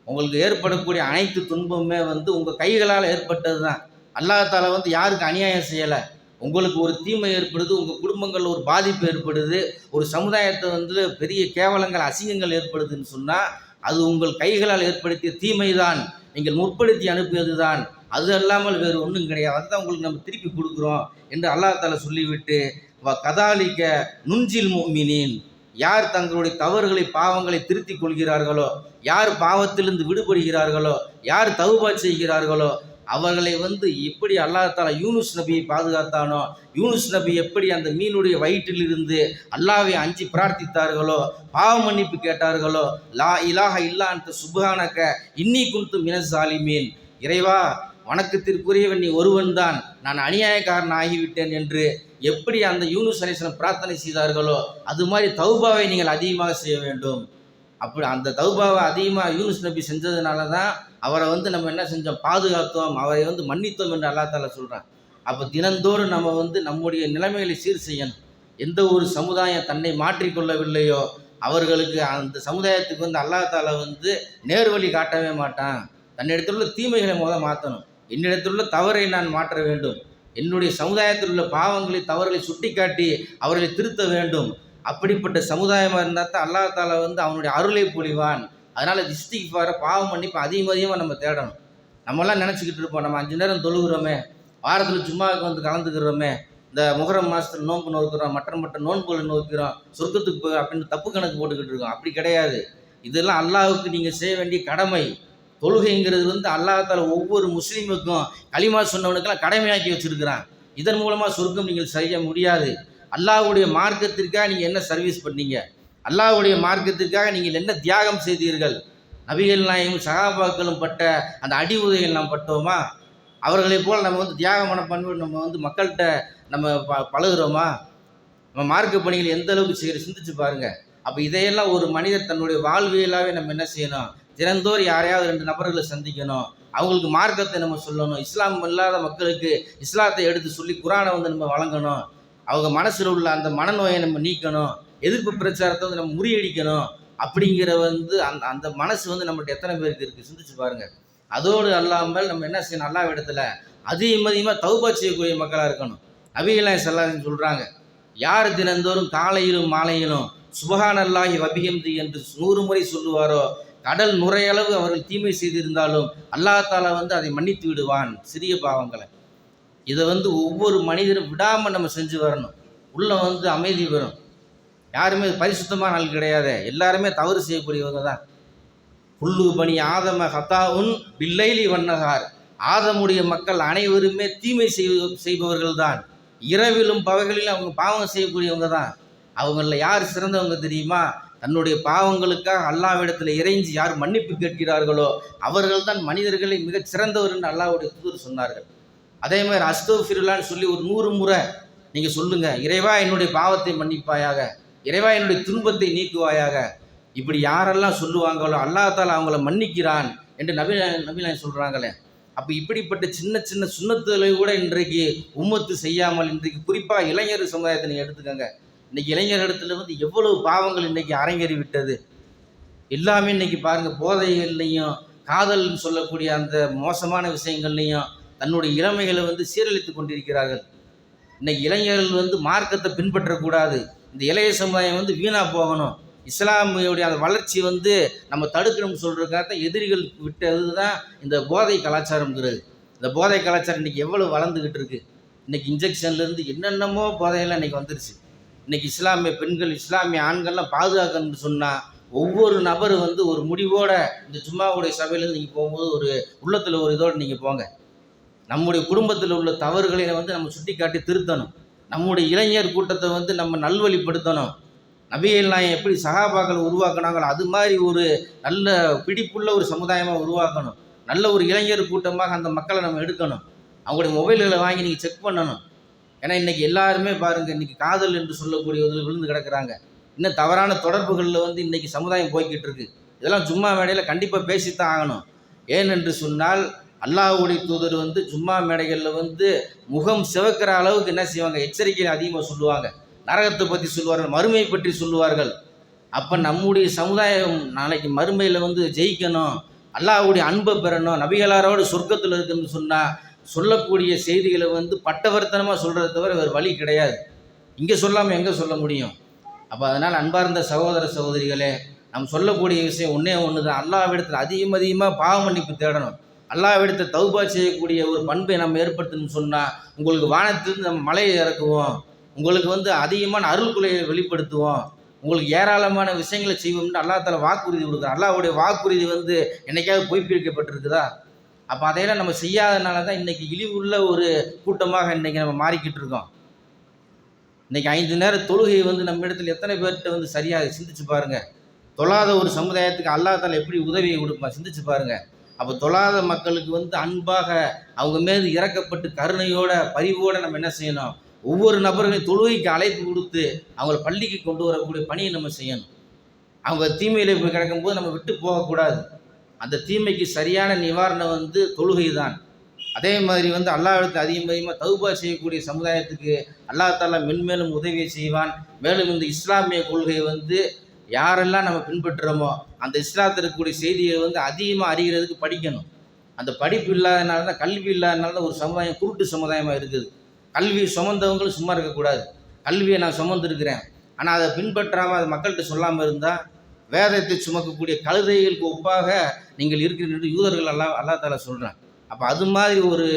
உங்களுக்கு ஏற்படக்கூடிய அனைத்து துன்பமுமே உங்கள் கைகளால் ஏற்பட்டது தான். அல்லாஹ் தாலா யாருக்கு அநியாயம் செய்யலை. உங்களுக்கு ஒரு தீமை ஏற்படுது, உங்கள் குடும்பங்களில் ஒரு பாதிப்பு ஏற்படுது, ஒரு சமுதாயத்தை பெரிய கேவலங்கள் அசிங்கங்கள் ஏற்படுதுன்னு சொன்னால் அது உங்கள் கைகளால் ஏற்படுத்திய தீமை தான், நீங்கள் முற்படுத்தி அனுப்பியது தான், அது அல்லாமல் வேறு ஒன்றும் கிடையாது. அதுதான் உங்களுக்கு நம்ம திருப்பி கொடுக்குறோம் என்று அல்லாஹ் தாலா சொல்லிவிட்டு கதாலிக்க நுஞ்சில் முஃமினீன், யார் தங்களுடைய தவறுகளை பாவங்களை திருத்திக் கொள்கிறார்களோ, யார் பாவத்திலிருந்து விடுபடுகிறார்களோ, யார் தௌபா செய்கிறார்களோ அவர்களை எப்படி அல்லாஹ் தாலா யூனுஸ் நபியை பாதுகாத்தானோ, யூனுஸ் நபி எப்படி அந்த மீனுடைய வயிற்றிலிருந்து அல்லாஹ்வை அஞ்சி பிரார்த்தித்தார்களோ, பாவ மன்னிப்பு கேட்டார்களோ, லா இலாஹ இல்லா அன்த சுப்ஹானக இன்னி குன்து மினஸ் ஸாலிமீன், இறைவா வணக்கத்திற்குரியவன் நீ ஒருவன் தான், நான் அநியாயக்காரன் ஆகிவிட்டேன் என்று எப்படி அந்த யூனுஸ் அலைஹிஸ்ஸலாம் பிரார்த்தனை செய்தார்களோ அது மாதிரி தௌபாவை நீங்கள் அதிகமாக செய்ய வேண்டும். அப்படி அந்த தௌபாவை அதிகமாக யூனுஸ் நபி செஞ்சதுனால தான் அவரை நம்ம என்ன செஞ்சோம், பாதுகாத்தோம், அவரை மன்னித்தோம் என்று அல்லாஹ் தாலா சொல்கிறான். அப்போ தினந்தோறும் நம்ம நம்முடைய நிலைமைகளை சீர் செய்யணும். எந்த ஒரு சமுதாயம் தன்னை மாற்றிக்கொள்ளவில்லையோ அவர்களுக்கு அந்த சமுதாயத்துக்கு அல்லாஹ் தாலா நேர்வழி காட்டவே மாட்டான். தன்னிடத்தில் உள்ள தீமைகளை மாற்றணும். என்னிடத்தில் உள்ள தவறை நான் மாற்ற வேண்டும். என்னுடைய சமுதாயத்தில் உள்ள பாவங்களை தவறுகளை சுட்டி காட்டி அவர்களை திருத்த வேண்டும். அப்படிப்பட்ட சமுதாயமாக இருந்தால் தான் அல்லாஹ் தாலா அவனுடைய அருளை பொழிவான். அதனால் இஸ்திக்ஃபாரை பாவம் மன்னிப்பு அதிகமாக நம்ம தேடணும். நம்மளாம் நினச்சிக்கிட்டு இருப்போம், நம்ம 5 நேரம் தொழுகிறோமே, வாரத்தில் சும்மாவுக்கு கலந்துக்கிறோமே, இந்த முஹர்ரம் மாதத்தில் நோன்பு நோக்கிறோம், மற்ற நோன்புகளை நோக்கிறோம், சொர்க்கத்துக்கு அப்படின்னு தப்பு கணக்கு போட்டுக்கிட்டு இருக்கோம். அப்படி கிடையாது. இதெல்லாம் அல்லாஹ்வுக்கு நீங்கள் செய்ய வேண்டிய கடமை. தொழுகைங்கிறது அல்லாஹ் தாலா ஒவ்வொரு முஸ்லீமுக்கும் கலிமா சொன்னவனுக்கெல்லாம் கடமையாக்கி வச்சிருக்கிறான். இதன் மூலமாக சொர்க்கம் நீங்கள் செய்ய முடியாது. அல்லாஹ்வுடைய மார்க்கத்திற்காக நீங்கள் என்ன சர்வீஸ் பண்ணீங்க, அல்லாஹ்வுடைய மார்க்கத்திற்காக நீங்கள் என்ன தியாகம் செய்தீர்கள்? நபிகள் நாயகம் சஹாபாக்களும் பட்ட அந்த அடி உதைகள் நாம் பட்டோமா? அவர்களை போல் நம்ம தியாக மனப்பான்மை நம்ம மக்கள்கிட்ட நம்ம பழகுறோமா? நம்ம மார்க்க பணிகள் எந்த அளவுக்கு செய்கிற சிந்திச்சு பாருங்க. அப்போ இதையெல்லாம் ஒரு மனிதர் தன்னுடைய வாழ்வியலாகவே நம்ம என்ன செய்யணும், தினந்தோறும் யாரையாவது 2 நபர்களை சந்திக்கணும், அவங்களுக்கு மார்க்கத்தை நம்ம சொல்லணும், இஸ்லாம் இல்லாத மக்களுக்கு இஸ்லாத்தை எடுத்து சொல்லி குரானை நம்ம வழங்கணும், அவங்க மனசில் உள்ள அந்த மனநோயை நம்ம நீக்கணும், எதிர்ப்பு பிரச்சாரத்தை நம்ம முறியடிக்கணும். அப்படிங்கிற அந்த அந்த மனசு நம்மகிட்ட எத்தனை பேருக்கு இருக்குது சிந்திச்சு பாருங்கள். அதோடு அல்லாமல் நம்ம என்ன செய்யணும், அல்லாஹ் இடத்துல அதிகமாக தௌபா செய்யக்கூடிய மக்களாக இருக்கணும். நபிகள் நாயகம் ஸல்லல்லாஹு அலைஹி வஸல்லம் சொல்கிறாங்க, யார் தினந்தோறும் காலையிலும் மாலையிலும் சுப்ஹானல்லாஹி வபிஹம்தி என்று 100 முறை சொல்லுவாரோ, கடல் நுரையளவு அவர்கள் தீமை செய்திருந்தாலும் அல்லாஹ் தாலா அதை மன்னித்து விடுவான், சிறிய பாவங்களை. இதை ஒவ்வொரு மனிதரும் விடாமல் நம்ம செஞ்சு வரணும். உள்ள அமைதி வரும். யாருமே பரிசுத்தமான ஆள் கிடையாது, எல்லாருமே தவறு செய்யக்கூடியவங்க தான். புல்லு பனி ஆதம ஹதாவுன் பில்லைலி வன்னஹார், ஆதமுடைய மக்கள் அனைவருமே தீமை செய்பவர்கள் தான். இரவிலும் பகலிலும் அவங்க பாவம் செய்யக்கூடியவங்க தான். அவங்களில் யார் சிறந்தவங்க தெரியுமா? தன்னுடைய பாவங்களுக்காக அல்லாஹ்விடத்தில் இறைஞ்சி யார் மன்னிப்பு கேட்கிறார்களோ அவர்கள் தான் மனிதர்களை மிகச் சிறந்தவர் என்று அல்லாஹ்வுடைய தூதர் சொன்னார்கள். அதே மாதிரி அஸ்தக்ஃபிருல்லாஹ்னு சொல்லி ஒரு 100 முறை நீங்கள் சொல்லுங்கள், இறைவா என்னுடைய பாவத்தை மன்னிப்பாயாக, இறைவா என்னுடைய துன்பத்தை நீக்குவாயாக, இப்படி யாரெல்லாம் சொல்லுவாங்களோ அல்லாஹ் தாலா அவங்கள மன்னிக்கிறான் என்று நபிலாம் சொல்கிறாங்களே. அப்போ இப்படிப்பட்ட சின்ன சின்ன சுன்னத்துகளை கூட இன்றைக்கு உம்மத்து செய்யாமல், இன்றைக்கு குறிப்பாக இளைஞர் சமுதாயத்தை நீங்கள் எடுத்துக்கோங்க. இன்றைக்கி இளைஞர் இடத்துல வந்து எவ்வளவு பாவங்கள் இன்றைக்கி அரங்கேறி விட்டது. எல்லாமே இன்றைக்கி பாருங்கள், போதைகள்லையும் காதல்னு சொல்லக்கூடிய அந்த மோசமான விஷயங்கள்லையும் தன்னுடைய இளமைகளை வந்து சீரழித்து கொண்டிருக்கிறார்கள். இன்றைக்கி இளைஞர்கள் வந்து மார்க்கத்தை பின்பற்றக்கூடாது, இந்த இளைய சமுதாயம் வந்து வீணாக போகணும், இஸ்லாமியுடைய அந்த வளர்ச்சி வந்து நம்ம தடுக்கணும்னு சொல்கிறதுக்காக எதிரிகள் விட்டது தான் இந்த போதை கலாச்சாரம்ங்கிறது. இந்த போதை கலாச்சாரம் இன்றைக்கி எவ்வளோ வளர்ந்துக்கிட்டு இருக்குது. இன்றைக்கி இன்ஜெக்ஷன்லேருந்து என்னென்னமோ போதையெல்லாம் இன்றைக்கி வந்துருச்சு. இன்றைக்கி இஸ்லாமிய பெண்கள், இஸ்லாமிய ஆண்கள்லாம் பாதுகாக்கணும்னு சொன்னால் ஒவ்வொரு நபரும் வந்து ஒரு முடிவோட இந்த ஜும்மாவுடைய சபையிலேருந்து நீங்கள் போகும்போது ஒரு உள்ளத்தில் ஒரு இதோடு நீங்கள் போங்க. நம்முடைய குடும்பத்தில் உள்ள தவறுகளை வந்து நம்ம சுட்டி காட்டி திருத்தணும். நம்முடைய இளைஞர் கூட்டத்தை வந்து நம்ம நல்வழிப்படுத்தணும். நபிகள் நாயகம் எப்படி சஹாபாக்களை உருவாக்குனாங்களோ அது மாதிரி ஒரு நல்ல பிடிப்புள்ள ஒரு சமுதாயமாக உருவாக்கணும். நல்ல ஒரு இளைஞர் கூட்டமாக அந்த மக்களை நம்ம எடுக்கணும். அவங்களுடைய மொபைல்களை வாங்கி நீங்கள் செக் பண்ணணும். ஏன்னா இன்றைக்கி எல்லாருமே பாருங்கள், இன்றைக்கி காதல் என்று சொல்லக்கூடியவர்கள் விழுந்து கிடக்கிறாங்க. இன்னும் தவறான தொடர்புகளில் வந்து இன்றைக்கி சமுதாயம் போய்கிட்டு இருக்கு. இதெல்லாம் ஜும்மா மேடையில் கண்டிப்பாக பேசித்தான் ஆகணும். ஏனென்று சொன்னால் அல்லாஹ்வுடைய தூதர் வந்து ஜும்மா மேடைகளில் வந்து முகம் சிவக்கிற அளவுக்கு என்ன செய்வாங்க, எச்சரிக்கை அதிகமாக சொல்லுவாங்க. நரகத்தை பற்றி சொல்லுவார்கள், மறுமையை பற்றி சொல்லுவார்கள். அப்போ நம்முடைய சமுதாயம் நாளைக்கு மறுமையில் வந்து ஜெயிக்கணும், அல்லாஹ்வுடைய அன்பை பெறணும், நபிகளாரோடு சொர்க்கத்தில் இருக்குன்னு சொன்னால் சொல்லக்கூடிய செய்திகளை வந்து பட்டவர்த்தனமாக சொல்கிறத தவிர வேறு வழி கிடையாது. இங்கே சொல்லாமல் எங்கே சொல்ல முடியும்? அப்போ அதனால் அன்பார்ந்த சகோதர சகோதரிகளே, நம்ம சொல்லக்கூடிய விஷயம் ஒன்றே ஒன்று தான். அல்லாஹ்விடத்தில் அதிகமாக பாவ மன்னிப்பு தேடணும். அல்லாஹ்விடத்தில் தௌபா செய்யக்கூடிய ஒரு பண்பை நம்ம ஏற்படுத்தணும்னு சொன்னால் உங்களுக்கு வானத்திலிருந்து நம்ம மலையை இறக்குவோம், உங்களுக்கு வந்து அதிகமான அருள்குலையை வெளிப்படுத்துவோம், உங்களுக்கு ஏராளமான விஷயங்களை செய்வோம்னு அல்லாஹ் தஆலா வாக்குறுதி கொடுக்குறார். அல்லாஹ்வுடைய வாக்குறுதி வந்து என்னைக்காவது பொய்ப்பிக்கப்பட்டிருக்குதா? அப்போ அதையெல்லாம் நம்ம செய்யாதனால தான் இன்றைக்கி இழிவுள்ள ஒரு கூட்டமாக இன்றைக்கி நம்ம மாறிக்கிட்டு இருக்கோம். இன்றைக்கி 5 நேர தொழுகையை வந்து நம்ம இடத்துல எத்தனை பேர்கிட்ட வந்து சரியாக சிந்திச்சு பாருங்கள். தொழாத ஒரு சமுதாயத்துக்கு அல்லாஹ் தஆலா எப்படி உதவியை கொடுப்பான் சிந்திச்சு பாருங்கள். அப்போ தொழாத மக்களுக்கு வந்து அன்பாக அவங்க மீது இறக்கப்பட்டு கருணையோட பரிவோடு நம்ம என்ன செய்யணும், ஒவ்வொரு நபர்களையும் தொழுகைக்கு அழைப்பு கொடுத்து அவங்கள பள்ளிக்கு கொண்டு வரக்கூடிய பணியை நம்ம செய்யணும். அவங்க தீமையில் போய் கிடக்கும்போது நம்ம விட்டு போகக்கூடாது. அந்த தீமைக்கு சரியான நிவாரணம் வந்து தொழுகை தான். அதே மாதிரி வந்து அல்லாஹ்விடத்தில் அதிகமாக தௌபா செய்யக்கூடிய சமுதாயத்துக்கு அல்லாஹ் தஆலா மென்மேலும் உதவியை செய்வான். மேலும் இந்த இஸ்லாமிய கொள்கையை வந்து யாரெல்லாம் நம்ம பின்பற்றுறோமோ அந்த இஸ்லாத்தில் இருக்கக்கூடிய செய்தியை வந்து அதிகமாக அறிகிறதுக்கு படிக்கணும். அந்த படிப்பு இல்லாதனால தான், கல்வி இல்லாதனால தான் ஒரு சமுதாயம் குருட்டு சமுதாயமாக இருக்குது. கல்வி சுமந்தவங்களும் சும்மா இருக்கக்கூடாது. கல்வியை நான் சுமந்துருக்கிறேன், ஆனால் அதை பின்பற்றாமல் அதை மக்கள்கிட்ட சொல்லாமல் இருந்தால் வேதத்தை சுமக்கக்கூடிய கழுதைகளுக்கு ஒப்பாக நீங்கள் இருக்கிறீர்கள் யூதர்கள் அல்லாஹ் தஆலா சொல்கிறான். அப்போ அது மாதிரி ஒரு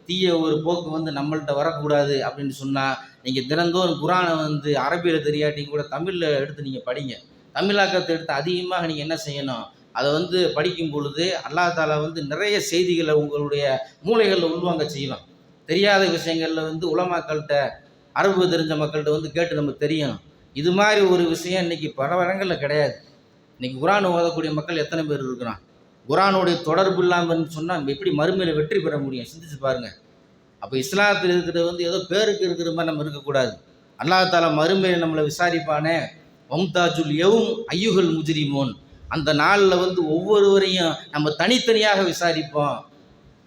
தீய ஒரு போக்கு வந்து நம்மள்கிட்ட வரக்கூடாது அப்படின்னு சொன்னால் நீங்கள் தினந்தோறும் குரானை வந்து அரபியில் தெரியாட்டி கூட தமிழில் எடுத்து நீங்கள் படிங்க. தமிழாக்கத்தை எடுத்து அதிகமாக நீங்கள் என்ன செய்யணும், அதை வந்து படிக்கும் பொழுது அல்லாஹ் தஆலா வந்து நிறைய செய்திகளை உங்களுடைய மூளைகளில் உள்வாங்க செய்யலாம். தெரியாத விஷயங்களில் வந்து உலமாக்கள்கிட்ட, அரபு தெரிஞ்ச மக்கள்கிட்ட வந்து கேட்டு நம்ம தெரியணும். இது மாதிரி ஒரு விஷயம் இன்றைக்கி பல இடங்களில் கிடையாது. இன்றைக்கி குரான் ஓதக்கூடிய மக்கள் எத்தனை பேர் இருக்கிறான்? குரானுடைய தொடர்பு இல்லாமல் சொன்னால் எப்படி மறுமையில் வெற்றி பெற முடியும்? சிந்திச்சு பாருங்கள். அப்போ இஸ்லாத்தில் இருக்கிறது வந்து ஏதோ பேருக்கு இருக்கிற மாதிரி நம்ம இருக்கக்கூடாது. அல்லாஹ் தஆலா மறுமையில் நம்மளை விசாரிப்பானே, வம்தாஜுல் யௌம் ஐயுகல் முஜ்ரிமூன், அந்த நாளில் வந்து ஒவ்வொருவரையும் நம்ம தனித்தனியாக விசாரிப்போம்.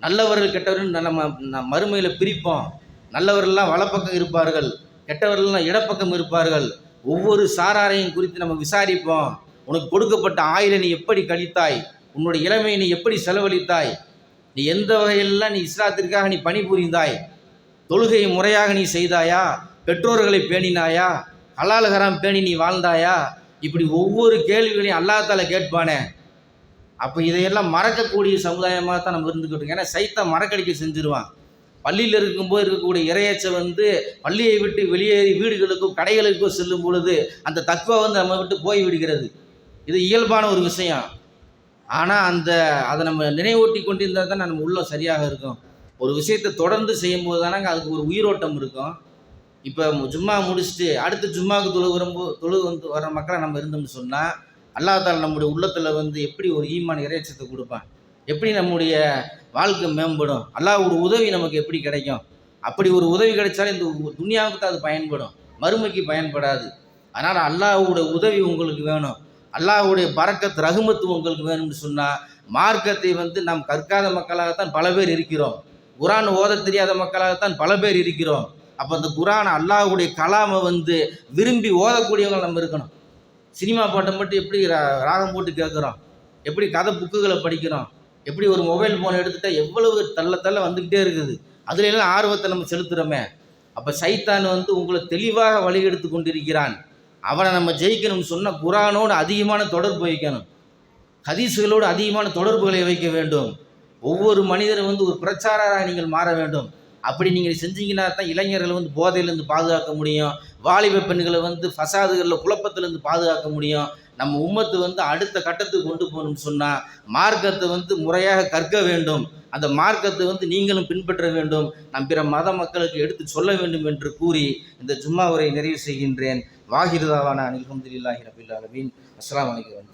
நல்லவர்கள் கெட்டவர்கள் நம்ம மறுமையில் பிரிப்போம். நல்லவர்கள்லாம் வலப்பக்கம் இருப்பார்கள், கெட்டவர்கள்லாம் இடப்பக்கம் இருப்பார்கள். ஒவ்வொரு சாராரையும் குறித்து நம்ம விசாரிப்போம். உனக்கு கொடுக்கப்பட்ட ஆயுளை நீ எப்படி கழித்தாய், உன்னுடைய இளமையை நீ எப்படி செலவழித்தாய், நீ எந்த வகையிலெல்லாம் நீ இஸ்லாத்திற்காக நீ பணிபுரிந்தாய், தொழுகையை முறையாக நீ செய்தாயா, பெற்றோர்களை பேணினாயா, ஹலால் ஹராம் பேணி நீ வாழ்ந்தாயா, இப்படி ஒவ்வொரு கேள்விகளையும் அல்லாஹ் தஆலா கேட்பானே. அப்போ இதையெல்லாம் மறக்கக்கூடிய சமுதாயமாக தான் நம்ம இருந்துக்கிட்டு இருக்கோம். ஏன்னா சைத்தான் மறக்கடிக்க செஞ்சுருவான். பள்ளியில் இருக்கும்போது இருக்கக்கூடிய இறையச்சை வந்து பள்ளியை விட்டு வெளியேறி வீடுகளுக்கோ கடைகளுக்கோ செல்லும் பொழுது அந்த தக்குவா வந்து நம்ம விட்டு போய் விடுகிறது. இது இயல்பான ஒரு விஷயம். ஆனால் அதை நம்ம நினைவூட்டி கொண்டிருந்தால் தான் நம்ம உள்ளம் சரியாக இருக்கும். ஒரு விஷயத்தை தொடர்ந்து செய்யும்போது தானங்க அதுக்கு ஒரு உயிரோட்டம் இருக்கும். இப்போ ஜும்மா முடிச்சுட்டு அடுத்து ஜும்மாவுக்கு தொழு வந்து வர மக்களை நம்ம இருந்தோம்னு சொன்னால் அல்லாஹ் தஆலா நம்முடைய உள்ளத்தில் வந்து எப்படி ஒரு ஈமான் இறைச்சத்தை கொடுப்பான், எப்படி நம்முடைய வாழ்க்கை மேம்படும், அல்லாஹ்வுடைய உதவி நமக்கு எப்படி கிடைக்கும். அப்படி ஒரு உதவி கிடைச்சாலும் இந்த துனியாவுக்கு தான் அது பயன்படும், மறுமைக்கு பயன்படாது. அதனால் அல்லாஹ்வுடைய உதவி உங்களுக்கு வேணும். அல்லாஹ்வுடைய பரக்கத் ரஹ்மத்து உங்களுக்கு வேணும்னு சொன்னால் மார்க்கத்தை வந்து நாம் கற்காத மக்களாகத்தான் பல பேர் இருக்கிறோம். குர்ஆன் ஓத தெரியாத மக்களாகத்தான் பல பேர் இருக்கிறோம். அப்போ அந்த குர்ஆன் அல்லாஹ்வுடைய கலாமை வந்து விரும்பி ஓதக்கூடியவங்க நம்ம இருக்கணும். சினிமா பாட்டை மட்டும் எப்படி ராகம் போட்டு கேட்குறோம், எப்படி கதை புக்குகளை படிக்கிறோம், எப்படி ஒரு மொபைல் ஃபோன் எடுத்துட்டா எவ்வளவு தள்ள வந்துக்கிட்டே இருக்குது, அதுல எல்லாம் ஆர்வத்தை நம்ம செலுத்துகிறோமே. அப்போ சைத்தான் வந்து உங்களை தெளிவாக வழிகெடுத்து கொண்டிருக்கிறான். அவனை நம்ம ஜெயிக்கணும்னு சொன்னால் குர்ஆனோடு அதிகமான தொடர்பு வைக்கணும், ஹதீஸுகளோடு அதிகமான தொடர்புகளை வைக்க வேண்டும். ஒவ்வொரு மனிதரும் வந்து ஒரு பிரச்சாரராக நீங்கள் மாற வேண்டும். அப்படி நீங்கள் செஞ்சீங்கன்னா தான் இளைஞர்களை வந்து போதையிலேருந்து பாதுகாக்க முடியும், வாலிப பெண்களை வந்து ஃபசாதுகளில் குழப்பத்திலேருந்து பாதுகாக்க முடியும். நம்ம உம்மத்து வந்து அடுத்த கட்டத்துக்கு கொண்டு போகணும்னு சொன்னால் மார்க்கத்தை வந்து முறையாக கற்க வேண்டும். அந்த மார்க்கத்தை வந்து நீங்களும் பின்பற்ற வேண்டும், நம் பிற மத மக்களுக்கு எடுத்து சொல்ல வேண்டும் என்று கூறி இந்த ஜும்மா உரை நிறைவு செய்கின்றேன். வாஹிர் தாவானா அல்ஹம்துலில்லாஹி ரப்பில் ஆலமீன். அஸ்ஸலாமு அலைக்கும்.